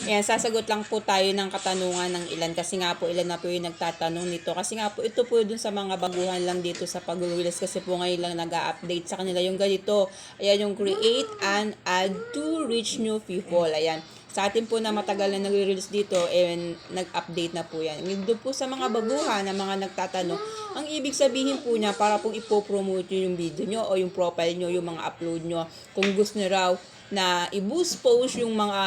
Ayan, sasagot lang po tayo ng katanungan ng ilan kasi nga po ilan na po yung nagtatanong nito. Kasi nga po ito po dun sa mga baguhan lang dito sa pag-release kasi po ngayon lang nag-a-update sa kanila yung ganito. Ayan, yung create and add to reach new people. Ayan. Sa atin po na matagal na nag-release dito, nag-update na po yan. Doon po sa mga baguhan na mga nagtatanong, ang ibig sabihin po niya para pong ipopromote nyo yung video nyo o yung profile nyo, yung mga upload nyo. Kung gusto nyo raw na i-boost post yung mga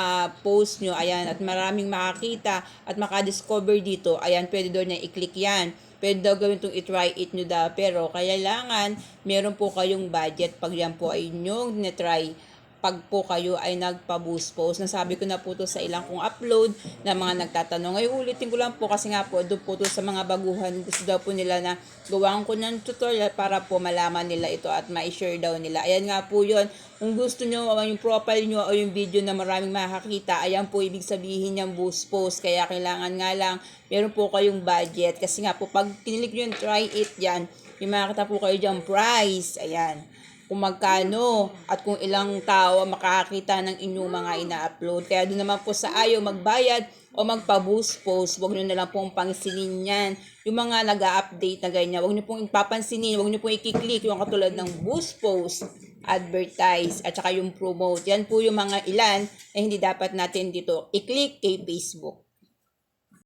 post nyo, ayan, at maraming makakita at makadiscover dito, ayan, pwede doon na i-click yan. Pwede daw gawin itong i-try it nyo daw, pero kailangan meron po kayong budget pag yan po ay inyong na-try pag po kayo ay nagpa-boost post. Nasabi ko na po to sa ilang kong upload na mga nagtatanong. Ngayon ulitin ko lang po kasi nga po doon po to sa mga baguhan. Gusto daw po nila na gawaan ko ng tutorial para po malaman nila ito at ma-share daw nila. Ayan nga po yun. Kung gusto nyo yung profile nyo o yung video na maraming makakita, ayan po ibig sabihin yung boost post. Kaya kailangan nga lang meron po kayong budget. Kasi nga po pag kinilik nyo yung try it yan, yung makakita po kayo dyan price. Ayan, kung magkano at kung ilang tao makakita ng inyong mga ina-upload. Kaya doon naman po sa ayaw magbayad o magpa-boost post, huwag nyo na lang pong pangsinin yan. Yung mga nag-a-update na ganyan, huwag nyo pong ipapansinin, huwag nyo pong i-click yung katulad ng boost post, advertise, at saka yung promote. Yan po yung mga ilan na hindi dapat natin dito i-click kay Facebook.